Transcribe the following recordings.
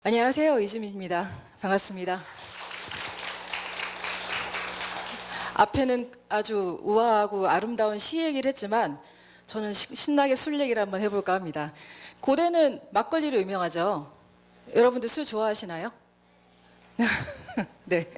안녕하세요. 이주민입니다. 반갑습니다. 앞에는 아주 우아하고 아름다운 시 얘기를 했지만 저는 신나게 술 얘기를 한번 해볼까 합니다. 고대는 막걸리로 유명하죠. 여러분들 술 좋아하시나요? 네.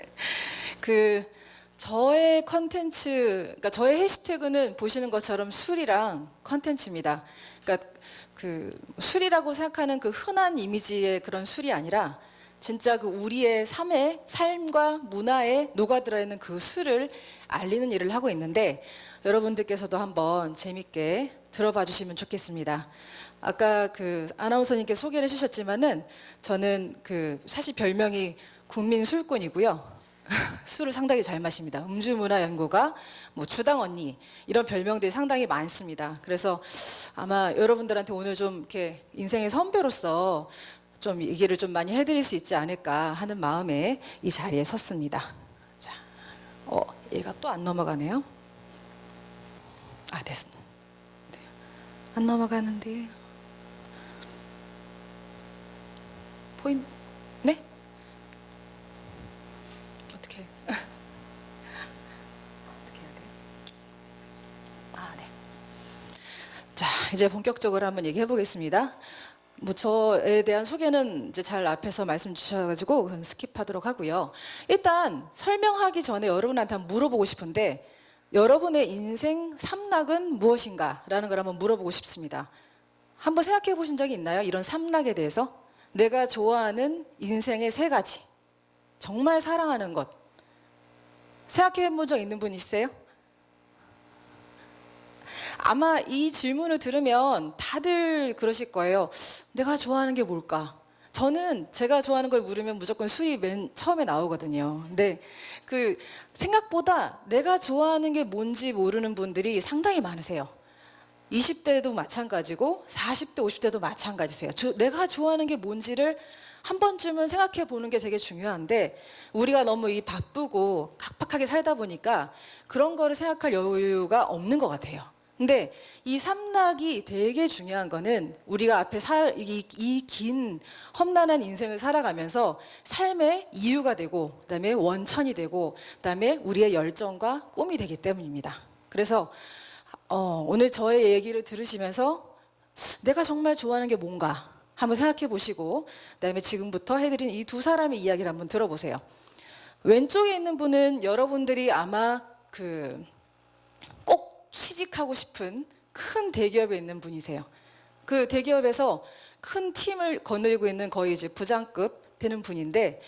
그 저의 컨텐츠, 그러니까 저의 해시태그는 보시는 것처럼 술이랑 컨텐츠입니다. 그러니까 그 술이라고 생각하는 그 흔한 이미지의 그런 술이 아니라 진짜 그 우리의 삶과 문화에 녹아들어 있는 그 술을 알리는 일을 하고 있는데 여러분들께서도 한번 재밌게 들어봐 주시면 좋겠습니다. 아까 그 아나운서님께 소개를 해주셨지만은 저는 그 사실 별명이 국민 술꾼이고요. 술을 상당히 잘 마십니다. 음주문화연구가, 뭐 주당 언니 이런 별명들이 상당히 많습니다. 그래서 아마 여러분들한테 오늘 좀 이렇게 인생의 선배로서 좀 얘기를 좀 많이 해드릴 수 있지 않을까 하는 마음에 이 자리에 섰습니다. 자, 얘가 또 안 넘어가네요. 아, 됐어. 네. 안 넘어가는데. 네? 어떻게 어떻게 해야 돼요? 아, 네. 자, 이제 본격적으로 한번 얘기해 보겠습니다. 뭐 저에 대한 소개는 이제 잘 앞에서 말씀 주셔가지고 그건 스킵하도록 하고요. 일단 설명하기 전에 여러분한테 한번 물어보고 싶은데 여러분의 인생 삼락은 무엇인가라는 걸 한번 물어보고 싶습니다. 한번 생각해 보신 적이 있나요? 이런 삼락에 대해서 내가 좋아하는 인생의 세 가지, 정말 사랑하는 것 생각해 본 적 있는 분 있으세요? 아마 이 질문을 들으면 다들 그러실 거예요. 내가 좋아하는 게 뭘까? 저는 제가 좋아하는 걸 물으면 무조건 술이 맨 처음에 나오거든요. 근데 그 생각보다 내가 좋아하는 게 뭔지 모르는 분들이 상당히 많으세요. 20대도 마찬가지고 40대, 50대도 마찬가지세요. 내가 좋아하는 게 뭔지를 한 번쯤은 생각해 보는 게 되게 중요한데 우리가 너무 이 바쁘고 각박하게 살다 보니까 그런 거를 생각할 여유가 없는 것 같아요. 근데 이 삼락이 되게 중요한 거는 우리가 앞에 이 긴 험난한 인생을 살아가면서 삶의 이유가 되고 그다음에 원천이 되고 그다음에 우리의 열정과 꿈이 되기 때문입니다. 그래서 오늘 저의 얘기를 들으시면서 내가 정말 좋아하는 게 뭔가 한번 생각해 보시고 그다음에 지금부터 해드린 이 두 사람의 이야기를 한번 들어보세요. 왼쪽에 있는 분은 여러분들이 아마 꼭 취직하고 싶은 큰 대기업에 있는 분이세요. 그 대기업에서 큰 팀을 거느리고 있는 거의 이제 부장급 되는 분인데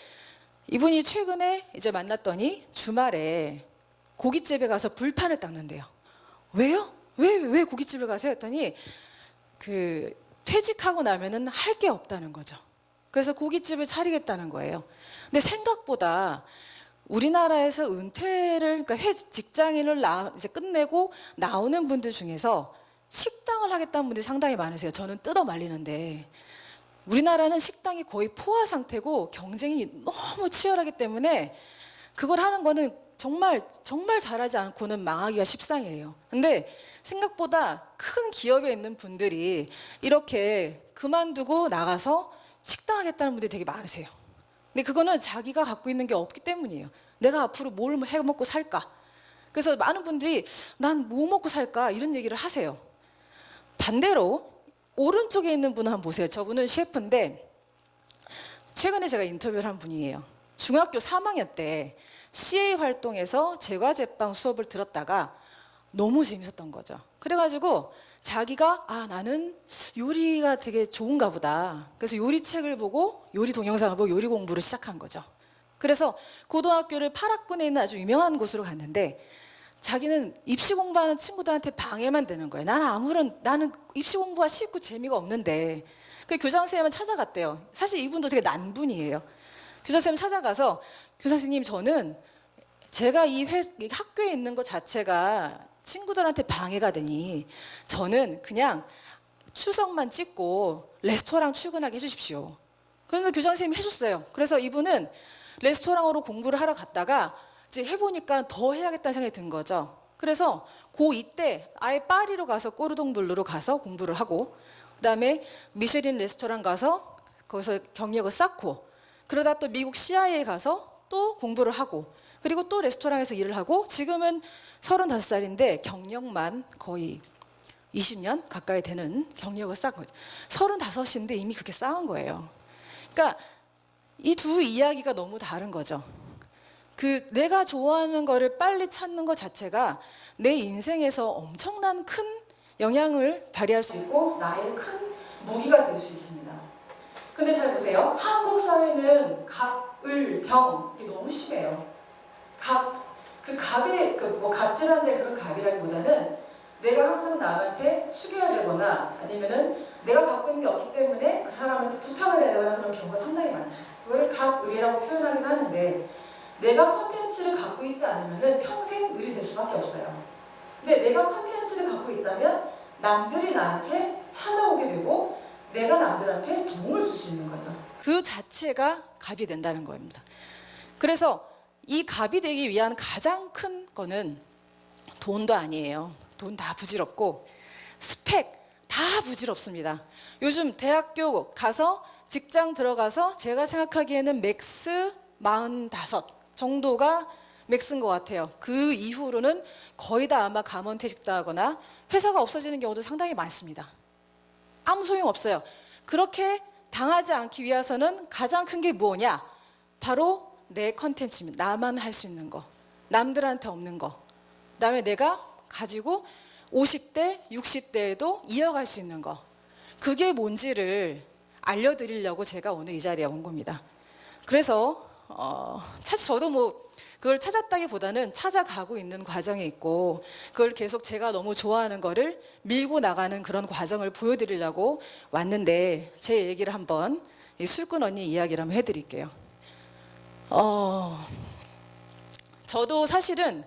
이분이 최근에 이제 만났더니 주말에 고깃집에 가서 불판을 닦는데요. 왜요? 왜 고깃집을 가세요? 했더니 퇴직하고 나면은 할 게 없다는 거죠. 그래서 고깃집을 차리겠다는 거예요. 근데 생각보다 우리나라에서 은퇴를, 그러니까 직장인을 이제 끝내고 나오는 분들 중에서 식당을 하겠다는 분들이 상당히 많으세요. 저는 뜯어 말리는데. 우리나라는 식당이 거의 포화 상태고 경쟁이 너무 치열하기 때문에 그걸 하는 거는 정말 잘하지 않고는 망하기가 십상이에요. 근데 생각보다 큰 기업에 있는 분들이 이렇게 그만두고 나가서 식당 하겠다는 분들이 되게 많으세요. 근데 그거는 자기가 갖고 있는 게 없기 때문이에요. 내가 앞으로 뭘 해 먹고 살까? 그래서 많은 분들이 난 뭐 먹고 살까? 이런 얘기를 하세요. 반대로 오른쪽에 있는 분 한번 보세요. 저분은 셰프인데 최근에 제가 인터뷰를 한 분이에요. 중학교 3학년 때 CA 활동에서 제과제빵 수업을 들었다가 너무 재밌었던 거죠. 그래가지고 자기가 나는 요리가 되게 좋은가 보다. 그래서 요리책을 보고 요리 동영상을 보고 요리 공부를 시작한 거죠. 그래서 고등학교를 8학군에 있는 아주 유명한 곳으로 갔는데 자기는 입시 공부하는 친구들한테 방해만 되는 거예요. 나는 입시 공부가 싫고 재미가 없는데. 그 교장 선생님은 찾아갔대요. 사실 이분도 되게 난분이에요. 교장 선생님 찾아가서 교장 선생님 저는 제가 이 학교에 있는 것 자체가 친구들한테 방해가 되니 저는 그냥 추석만 찍고 레스토랑 출근하게 해주십시오. 그래서 교장 선생님이 해줬어요. 그래서 이분은 레스토랑으로 공부를 하러 갔다가 이제 해보니까 더 해야겠다는 생각이 든 거죠. 그래서 고2 때 아예 파리로 가서 꼬르동블루로 가서 공부를 하고 그다음에 미쉐린 레스토랑 가서 거기서 경력을 쌓고 그러다 또 미국 CIA에 가서 또 공부를 하고 그리고 또 레스토랑에서 일을 하고 지금은 35살인데 경력만 거의 20년 가까이 되는 경력을 쌓은 거죠. 35인데 이미 그렇게 쌓은 거예요. 그러니까 이 두 이야기가 너무 다른 거죠. 그 내가 좋아하는 거를 빨리 찾는 것 자체가 내 인생에서 엄청난 큰 영향을 발휘할 수 있고 나의 큰 무기가 될 수 있습니다. 근데 잘 보세요. 한국 사회는 갑, 을, 병 이게 너무 심해요. 갑의 뭐 갑질한데 그런 갑이라기보다는 내가 항상 남한테 숙여야 되거나 아니면은 내가 갖고 있는 게 없기 때문에 그 사람한테 부탁을 해야 되거나 그런 경우가 상당히 많죠. 그걸 갑을이라고 표현하기도 하는데 내가 컨텐츠를 갖고 있지 않으면은 평생 을이 될 수밖에 없어요. 근데 내가 컨텐츠를 갖고 있다면 남들이 나한테 찾아오게 되고 내가 남들한테 도움을 줄 수 있는 거죠. 그 자체가 갑이 된다는 겁니다. 그래서 이 갑이 되기 위한 가장 큰 거는 돈도 아니에요. 돈 다 부질없고 스펙 다 부질없습니다. 요즘 대학교 가서 직장 들어가서 제가 생각하기에는 맥스 45 정도가 맥스인 것 같아요. 그 이후로는 거의 다 아마 감원퇴직당하거나 회사가 없어지는 경우도 상당히 많습니다. 아무 소용없어요. 그렇게 당하지 않기 위해서는 가장 큰 게 뭐냐? 바로 내 컨텐츠입니다. 나만 할 수 있는 거. 남들한테 없는 거. 그다음에 내가 가지고 50대, 60대에도 이어갈 수 있는 거. 그게 뭔지를 알려드리려고 제가 오늘 이 자리에 온 겁니다. 그래서 사실 저도 뭐 그걸 찾았다기보다는 찾아가고 있는 과정에 있고 그걸 계속 제가 너무 좋아하는 거를 밀고 나가는 그런 과정을 보여드리려고 왔는데 제 얘기를 한번 이 술꾼 언니 이야기를 한번 해드릴게요. 저도 사실은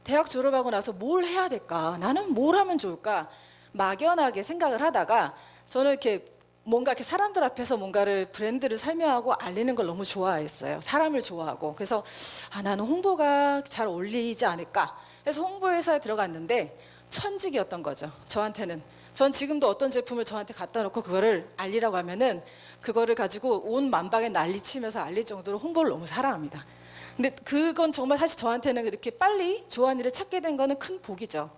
대학 졸업하고 나서 뭘 해야 될까? 나는 뭘 하면 좋을까? 막연하게 생각을 하다가 저는 이렇게 뭔가 이렇게 사람들 앞에서 뭔가를 브랜드를 설명하고 알리는 걸 너무 좋아했어요. 사람을 좋아하고. 그래서 나는 홍보가 잘 어울리지 않을까? 그래서 홍보회사에 들어갔는데 천직이었던 거죠. 저한테는. 전 지금도 어떤 제품을 저한테 갖다 놓고 그거를 알리라고 하면은 그거를 가지고 온 만방에 난리치면서 알릴 정도로 홍보를 너무 사랑합니다. 근데 그건 정말 사실 저한테는 이렇게 빨리 좋아하는 일을 찾게 된 거는 큰 복이죠.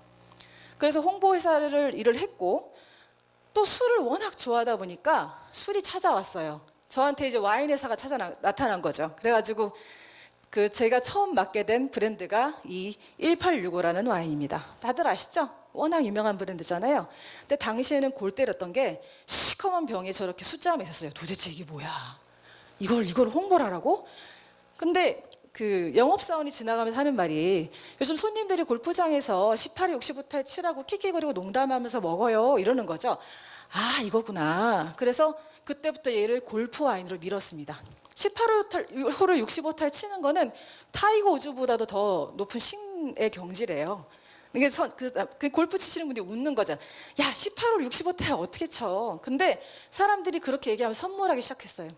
그래서 홍보회사를 일을 했고 또 술을 워낙 좋아하다 보니까 술이 찾아왔어요. 저한테 이제 와인 회사가 나타난 거죠. 그래가지고 그 제가 처음 맡게 된 브랜드가 이 1865라는 와인입니다. 다들 아시죠? 워낙 유명한 브랜드잖아요. 근데 당시에는 골 때렸던 게 시커먼 병에 저렇게 숫자가 있었어요. 도대체 이게 뭐야? 이걸 홍보를 하라고? 근데 그 영업사원이 지나가면서 하는 말이 요즘 손님들이 골프장에서 18에 65타에 치라고 킥킥거리고 농담하면서 먹어요 이러는 거죠. 아 이거구나. 그래서 그때부터 얘를 골프 와인으로 밀었습니다. 18호를 65타에 치는 거는 타이거 우즈보다도 더 높은 신의 경지래요. 이게 그 골프 치시는 분들이 웃는 거죠. 야 18홀 65타에 어떻게 쳐? 근데 사람들이 그렇게 얘기하면 선물하기 시작했어요.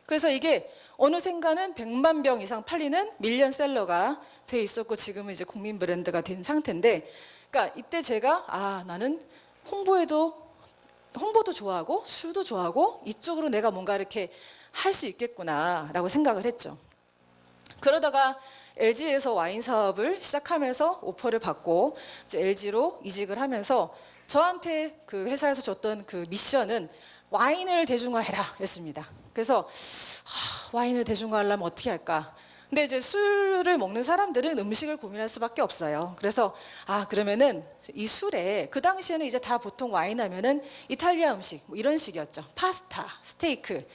그래서 이게 어느샌가는 100만 병 이상 팔리는 밀리언셀러가 돼 있었고 지금은 이제 국민 브랜드가 된 상태인데, 그러니까 이때 제가 나는 홍보도 좋아하고 술도 좋아하고 이쪽으로 내가 뭔가 이렇게 할 수 있겠구나라고 생각을 했죠. 그러다가 LG에서 와인 사업을 시작하면서 오퍼를 받고 이제 LG로 이직을 하면서 저한테 그 회사에서 줬던 그 미션은 와인을 대중화해라 였습니다. 그래서 와인을 대중화하려면 어떻게 할까? 근데 이제 술을 먹는 사람들은 음식을 고민할 수밖에 없어요. 그래서 그러면은 이 술에 그 당시에는 이제 다 보통 와인 하면은 이탈리아 음식 뭐 이런 식이었죠. 파스타, 스테이크.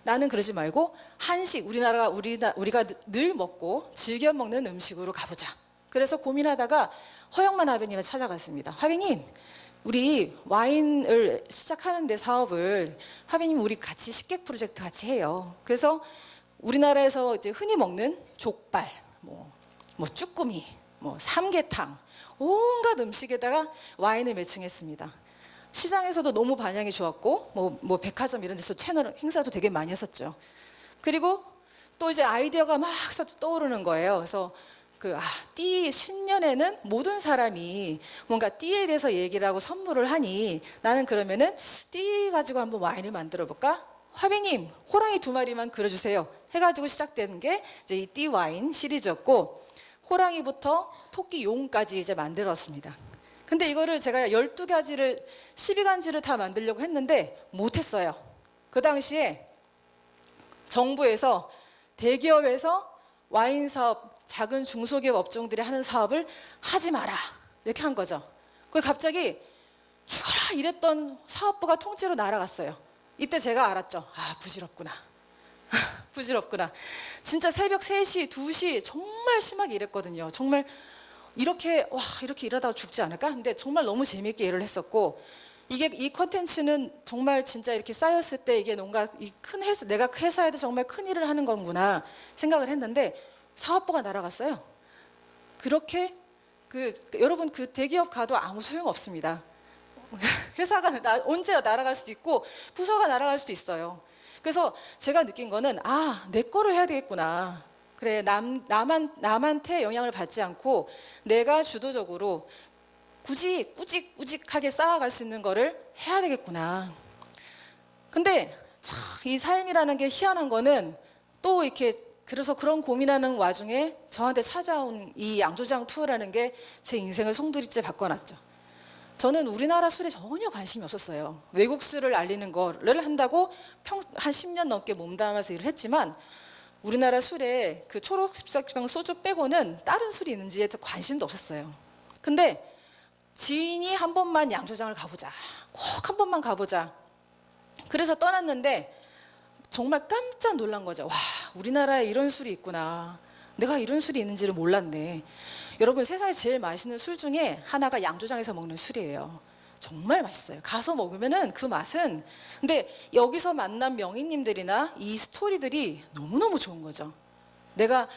나는 그러지 말고 한식, 우리가 늘 먹고 즐겨 먹는 음식으로 가보자. 그래서 고민하다가 허영만 화백님을 찾아갔습니다. 화백님, 우리 와인을 시작하는데 사업을 화백님 우리 같이 식객 프로젝트 같이 해요. 그래서 우리나라에서 이제 흔히 먹는 족발, 뭐 쭈꾸미, 뭐 삼계탕, 온갖 음식에다가 와인을 매칭했습니다. 시장에서도 너무 반향이 좋았고, 뭐 백화점 이런 데서 채널 행사도 되게 많이 했었죠. 그리고 또 이제 아이디어가 막 떠오르는 거예요. 그래서 띠 신년에는 모든 사람이 뭔가 띠에 대해서 얘기를 하고 선물을 하니 나는 그러면은 띠 가지고 한번 와인을 만들어 볼까? 화빙님 호랑이 2마리만 그려주세요 해가지고 시작되는 게 이제 이 띠와인 시리즈였고, 호랑이부터 토끼, 용까지 이제 만들었습니다. 근데 이거를 제가 12가지를 12간지를 다 만들려고 했는데 못했어요. 그 당시에 정부에서, 대기업에서 와인 사업, 작은 중소기업 업종들이 하는 사업을 하지 마라 이렇게 한 거죠. 그래서 갑자기 죽어라 이랬던 사업부가 통째로 날아갔어요. 이때 제가 알았죠. 아, 부질없구나. 부질없구나. 진짜 새벽 3시, 2시 정말 심하게 일했거든요. 정말 이렇게 일하다가 죽지 않을까? 근데 정말 너무 재미있게 일을 했었고, 이게 이 컨텐츠는 정말 진짜 이렇게 쌓였을 때 이게 뭔가 이 큰 회사, 내가 회사에도 정말 큰 일을 하는 거구나 생각을 했는데 사업부가 날아갔어요. 그렇게 여러분 그 대기업 가도 아무 소용 없습니다. 회사가 언제 날아갈 수도 있고 부서가 날아갈 수도 있어요. 그래서 제가 느낀 거는 내 거를 해야 되겠구나. 그래, 남한테 영향을 받지 않고 내가 주도적으로 굳이 꾸직꾸직하게 쌓아갈 수 있는 거를 해야 되겠구나. 근데 참 이 삶이라는 게 희한한 거는 또 이렇게, 그래서 그런 고민하는 와중에 저한테 찾아온 이 양조장 투어라는 게 제 인생을 송두리째 바꿔놨죠. 저는 우리나라 술에 전혀 관심이 없었어요. 외국 술을 알리는 거를 한다고 한 10년 넘게 몸담아서 일을 했지만 우리나라 술에 그 초록색병 소주 빼고는 다른 술이 있는지에 관심도 없었어요. 근데 지인이 한 번만 양조장을 가보자, 꼭 한 번만 가보자, 그래서 떠났는데 정말 깜짝 놀란 거죠. 와, 우리나라에 이런 술이 있구나. 내가 이런 술이 있는지를 몰랐네. 여러분, 세상에 제일 맛있는 술 중에 하나가 양조장에서 먹는 술이에요. 정말 맛있어요. 가서 먹으면은 그 맛은, 근데 여기서 만난 명인님들이나 이 스토리들이 너무너무 좋은 거죠. 내가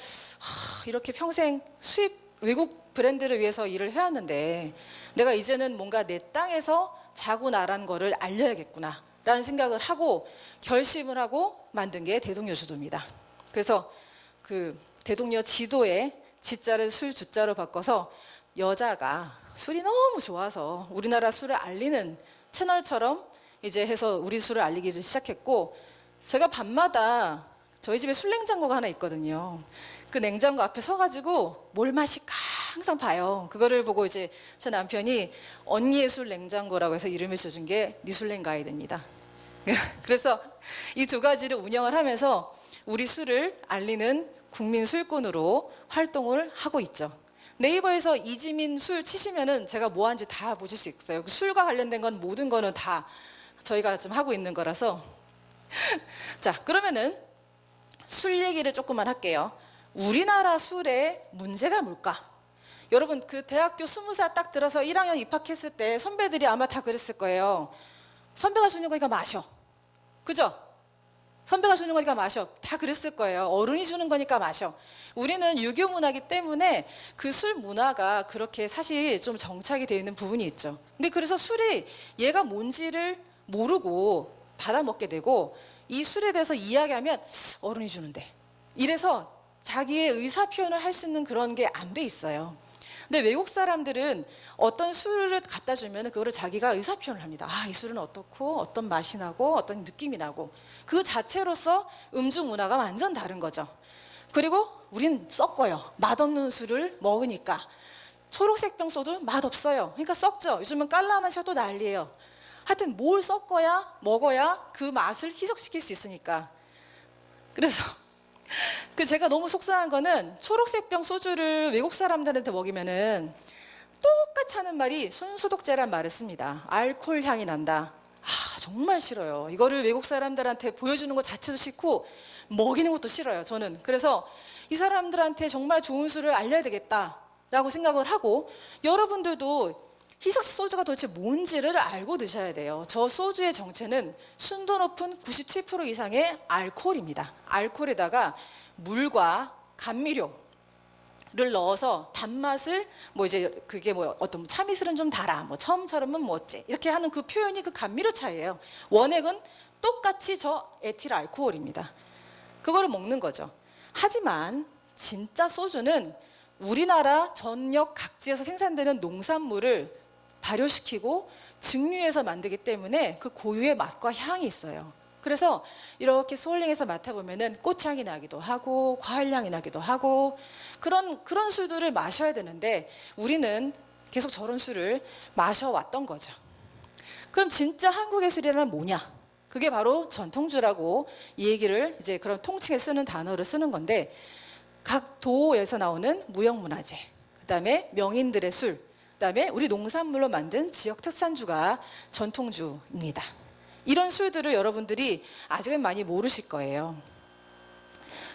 이렇게 평생 외국 브랜드를 위해서 일을 해왔는데 내가 이제는 뭔가 내 땅에서 자고 나란 거를 알려야겠구나 라는 생각을 하고 결심을 하고 만든 게 대동여 주도입니다. 그래서 그 대동여 지도에 지자를 술 주자로 바꿔서 여자가 술이 너무 좋아서 우리나라 술을 알리는 채널처럼 이제 해서 우리 술을 알리기를 시작했고, 제가 밤마다 저희 집에 술 냉장고가 하나 있거든요. 그 냉장고 앞에 서가지고 뭘 마실까 항상 봐요. 그거를 보고 이제 제 남편이 언니의 술 냉장고라고 해서 이름을 지어준 게 니술랭 가이드입니다. 그래서 이 2가지를 운영을 하면서 우리 술을 알리는 국민 술꾼으로 활동을 하고 있죠. 네이버에서 이지민 술 치시면은 제가 뭐 하는지 다 보실 수 있어요. 술과 관련된 건 모든 거는 다 저희가 지금 하고 있는 거라서. 자, 그러면은 술 얘기를 조금만 할게요. 우리나라 술의 문제가 뭘까? 여러분, 그 대학교 20살 딱 들어서 1학년 입학했을 때 선배들이 아마 다 그랬을 거예요. 선배가 주는 거니까 마셔. 그죠? 선배가 주는 거니까 마셔. 다 그랬을 거예요. 어른이 주는 거니까 마셔. 우리는 유교 문화이기 때문에 그 술 문화가 그렇게 사실 좀 정착이 되어 있는 부분이 있죠. 근데 그래서 술이 얘가 뭔지를 모르고 받아먹게 되고, 이 술에 대해서 이야기하면 어른이 주는데, 이래서 자기의 의사 표현을 할 수 있는 그런 게 안 돼 있어요. 근데 외국 사람들은 어떤 술을 갖다 주면 그거를 자기가 의사 표현을 합니다. 이 술은 어떻고 어떤 맛이 나고 어떤 느낌이 나고, 그 자체로서 음주 문화가 완전 다른 거죠. 그리고 우린 섞어요. 맛없는 술을 먹으니까. 초록색병 소주 맛없어요. 그러니까 섞죠. 요즘은 깔라 마셔도 난리예요. 하여튼 뭘 섞어야 먹어야 그 맛을 희석시킬 수 있으니까. 그래서 제가 너무 속상한 거는 초록색병 소주를 외국 사람들한테 먹이면은 똑같이 하는 말이 손소독제란 말을 씁니다. 알코올 향이 난다. 정말 싫어요. 이거를 외국 사람들한테 보여주는 것 자체도 싫고 먹이는 것도 싫어요, 저는. 그래서 이 사람들한테 정말 좋은 술을 알려야 되겠다라고 생각을 하고, 여러분들도 희석식 소주가 도대체 뭔지를 알고 드셔야 돼요. 저 소주의 정체는 순도 높은 97% 이상의 알코올입니다. 알코올에다가 물과 감미료를 넣어서 단맛을 이제 그게 어떤 참이슬은 좀 달아, 처음처럼은 어째 이렇게 하는 그 표현이 그 감미료 차이예요. 원액은 똑같이 저 에틸 알코올입니다. 그거를 먹는 거죠. 하지만 진짜 소주는 우리나라 전역 각지에서 생산되는 농산물을 발효시키고 증류해서 만들기 때문에 그 고유의 맛과 향이 있어요. 그래서 이렇게 스월링해서 맡아보면은 꽃향이 나기도 하고 과일향이 나기도 하고 그런 술들을 마셔야 되는데 우리는 계속 저런 술을 마셔왔던 거죠. 그럼 진짜 한국의 술이란 뭐냐? 그게 바로 전통주라고 이 얘기를 이제 그런 통칭에 쓰는 단어를 쓰는 건데 각 도에서 나오는 무형문화재, 그다음에 명인들의 술, 그다음에 우리 농산물로 만든 지역 특산주가 전통주입니다. 이런 술들을 여러분들이 아직은 많이 모르실 거예요.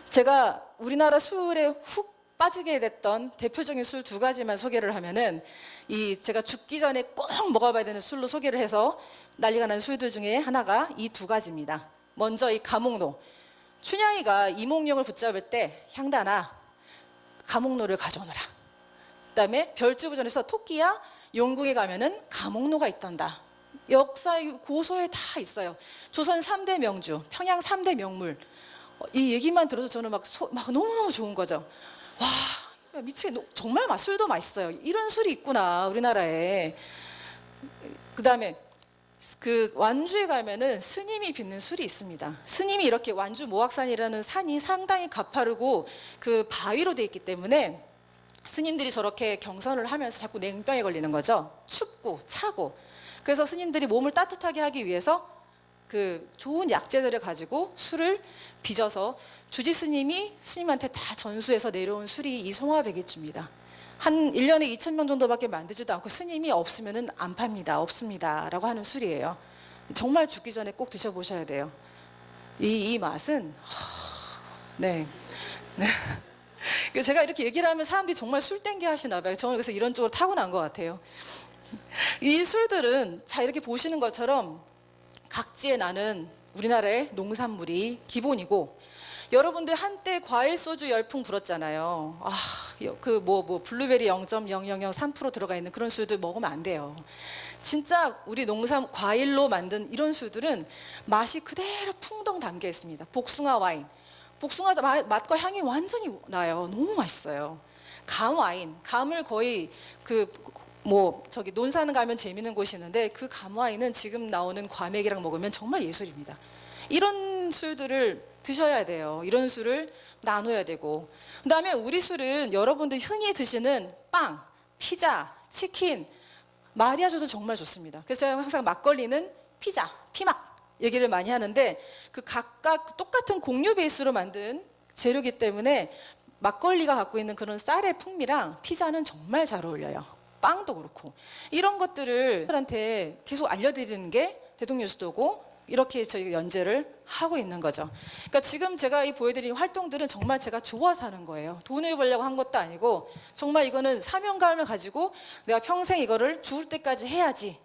제가 우리나라 술에 훅 빠지게 됐던 대표적인 술 두 가지만 소개를 하면은 이 제가 죽기 전에 꼭 먹어봐야 되는 술로 소개를 해서 난리가 난 술들 중에 하나가 이 두 가지입니다. 먼저 이 가목로. 춘향이가 이몽룡을 붙잡을 때 향단아 가목로를 가져오너라. 그다음에 별주부전에서 토끼야 용궁에 가면은 가목로가 있단다. 역사의 고서에 다 있어요. 조선 3대 명주, 평양 3대 명물. 이 얘기만 들어서 저는 막 너무너무 좋은 거죠. 와, 미치게 정말 술도 맛있어요. 이런 술이 있구나 우리나라에. 그다음에 그 완주에 가면은 스님이 빚는 술이 있습니다. 스님이 이렇게 완주 모악산이라는 산이 상당히 가파르고 그 바위로 돼 있기 때문에 스님들이 저렇게 경선을 하면서 자꾸 냉병에 걸리는 거죠. 춥고 차고. 그래서 스님들이 몸을 따뜻하게 하기 위해서 그 좋은 약재들을 가지고 술을 빚어서 주지 스님이 스님한테 다 전수해서 내려온 술이 이 송화백일주입니다. 한 1년에 2,000명 정도밖에 만들지도 않고 스님이 없으면은 안 팝니다. 없습니다. 라고 하는 술이에요. 정말 죽기 전에 꼭 드셔보셔야 돼요. 이 맛은 네. 제가 이렇게 얘기를 하면 사람들이 정말 술 땡겨 하시나 봐요. 저는 그래서 이런 쪽으로 타고난 것 같아요. 이 술들은 자 이렇게 보시는 것처럼 각지에 나는 우리나라의 농산물이 기본이고 여러분들 한때 과일 소주 열풍 불었잖아요. 블루베리 0.0003% 들어가 있는 그런 술들 먹으면 안 돼요. 진짜 우리 농산 과일로 만든 이런 술들은 맛이 그대로 풍덩 담겨 있습니다. 복숭아 와인. 복숭아 맛과 향이 완전히 나요. 너무 맛있어요. 감 와인. 감을 거의 논산 가면 재밌는 곳이 있는데 그 감 와인은 지금 나오는 과메기랑 먹으면 정말 예술입니다. 이런 술들을 드셔야 돼요. 이런 술을 나눠야 되고. 그다음에 우리 술은 여러분들 흔히 드시는 빵, 피자, 치킨, 마리아주도 정말 좋습니다. 그래서 제가 항상 막걸리는 피자, 피막 얘기를 많이 하는데 그 각각 똑같은 공유 베이스로 만든 재료이기 때문에 막걸리가 갖고 있는 그런 쌀의 풍미랑 피자는 정말 잘 어울려요. 빵도 그렇고. 이런 것들을 사람한테 계속 알려드리는 게 대동령 수도고 이렇게 저희가 연재를 하고 있는 거죠. 그러니까 지금 제가 이 보여드린 활동들은 정말 제가 좋아서 하는 거예요. 돈을 벌려고 한 것도 아니고 정말 이거는 사명감을 가지고 내가 평생 이거를 죽을 때까지 해야지.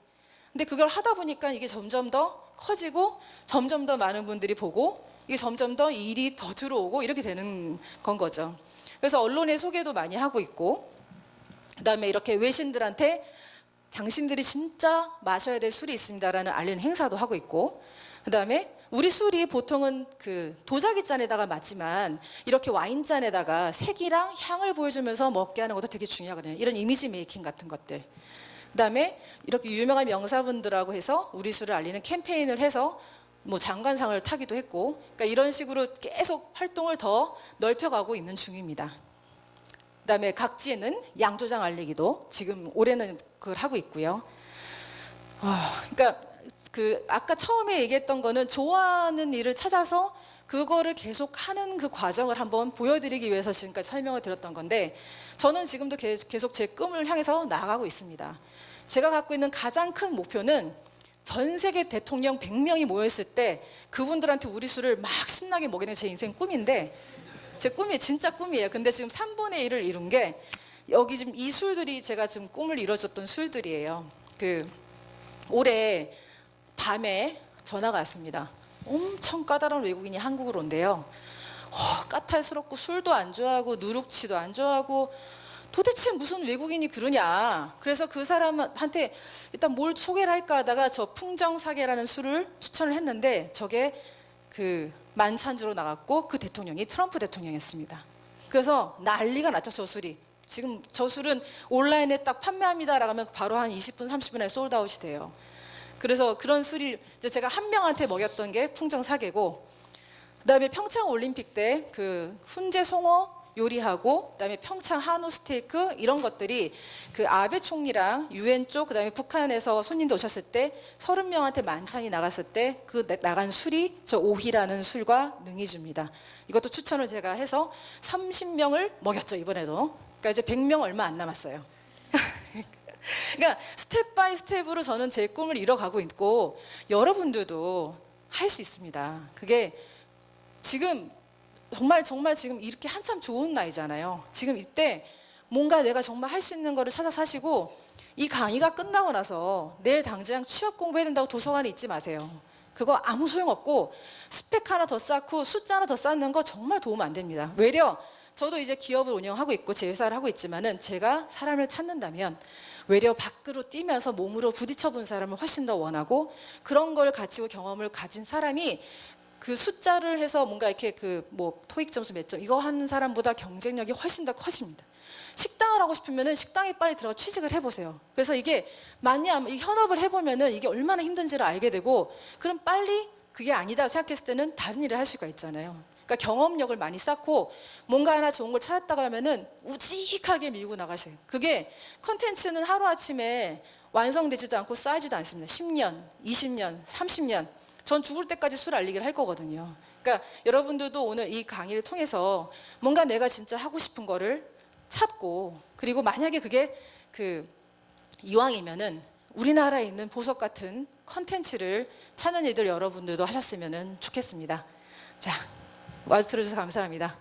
근데 그걸 하다 보니까 이게 점점 더 커지고 점점 더 많은 분들이 보고 이게 점점 더 일이 더 들어오고 이렇게 되는 건 거죠. 그래서 언론에 소개도 많이 하고 있고 그다음에 이렇게 외신들한테 당신들이 진짜 마셔야 될 술이 있습니다라는 알리는 행사도 하고 있고 그다음에 우리 술이 보통은 그 도자기 잔에다가 맞지만 이렇게 와인 잔에다가 색이랑 향을 보여주면서 먹게 하는 것도 되게 중요하거든요. 이런 이미지 메이킹 같은 것들. 그다음에 이렇게 유명한 명사분들하고 해서 우리 술을 알리는 캠페인을 해서 장관상을 타기도 했고 그러니까 이런 식으로 계속 활동을 더 넓혀가고 있는 중입니다. 그다음에 각지에는 양조장 알리기도 지금 올해는 그걸 하고 있고요. 그러니까 아까 처음에 얘기했던 거는 좋아하는 일을 찾아서 그거를 계속 하는 그 과정을 한번 보여드리기 위해서 지금까지 설명을 드렸던 건데 저는 지금도 계속 제 꿈을 향해서 나아가고 있습니다. 제가 갖고 있는 가장 큰 목표는 전 세계 대통령 100명이 모였을 때 그분들한테 우리 술을 막 신나게 먹이는 제 인생 꿈인데 제 꿈이 진짜 꿈이에요. 근데 지금 3분의 1을 이룬 게 여기 지금 이 술들이 제가 지금 꿈을 이뤄줬던 술들이에요. 올해 밤에 전화가 왔습니다. 엄청 까다로운 외국인이 한국으로 온대요. 까탈스럽고 술도 안 좋아하고 누룩치도 안 좋아하고 도대체 무슨 외국인이 그러냐. 그래서 그 사람한테 일단 뭘 소개를 할까 하다가 저 풍정사계라는 술을 추천을 했는데 저게 만찬주로 나갔고 그 대통령이 트럼프 대통령이었습니다. 그래서 난리가 났죠. 저 술이. 지금 저 술은 온라인에 딱 판매합니다라고 하면 바로 한 20분 30분에 솔드아웃이 돼요. 그래서 그런 술이 이제 제가 한 명한테 먹였던 게 풍정사계고, 그다음에 평창 올림픽 때 그 훈제 송어 요리하고, 그다음에 평창 한우 스테이크 이런 것들이 그 아베 총리랑 유엔 쪽, 그다음에 북한에서 손님들 오셨을 때 30명한테 만찬이 나갔을 때 그 나간 술이 저 오희라는 술과 능이주입니다. 이것도 추천을 제가 해서 30명을 먹였죠, 이번에도. 그러니까 이제 100명 얼마 안 남았어요. 그러니까 스텝 바이 스텝으로 저는 제 꿈을 이뤄가고 있고, 여러분들도 할 수 있습니다. 그게 지금 정말 지금 이렇게 한참 좋은 나이잖아요. 지금 이때 뭔가 내가 정말 할 수 있는 거를 찾아서 하시고, 이 강의가 끝나고 나서 내일 당장 취업 공부해야 된다고 도서관에 있지 마세요. 그거 아무 소용없고, 스펙 하나 더 쌓고 숫자 하나 더 쌓는 거 정말 도움 안 됩니다. 외려 저도 이제 기업을 운영하고 있고 제 회사를 하고 있지만은, 제가 사람을 찾는다면 외려 밖으로 뛰면서 몸으로 부딪혀 본 사람을 훨씬 더 원하고, 그런 걸 가지고 경험을 가진 사람이 그 숫자를 해서 뭔가 이렇게 그 뭐 토익 점수 몇 점 이거 하는 사람보다 경쟁력이 훨씬 더 커집니다. 식당을 하고 싶으면은 식당에 빨리 들어가 취직을 해보세요. 그래서 이게 이 현업을 해보면은 이게 얼마나 힘든지를 알게 되고, 그럼 빨리 그게 아니다 생각했을 때는 다른 일을 할 수가 있잖아요. 그러니까 경험력을 많이 쌓고 뭔가 하나 좋은 걸 찾았다고 하면은 우직하게 밀고 나가세요. 그게 컨텐츠는 하루아침에 완성되지도 않고 쌓이지도 않습니다. 10년, 20년, 30년. 전 죽을 때까지 술 알리기를 할 거거든요. 그러니까 여러분들도 오늘 이 강의를 통해서 뭔가 내가 진짜 하고 싶은 거를 찾고, 그리고 만약에 그게 이왕이면은 우리나라에 있는 보석 같은 컨텐츠를 찾는 일들 여러분들도 하셨으면 좋겠습니다. 자, 와주셔서 감사합니다.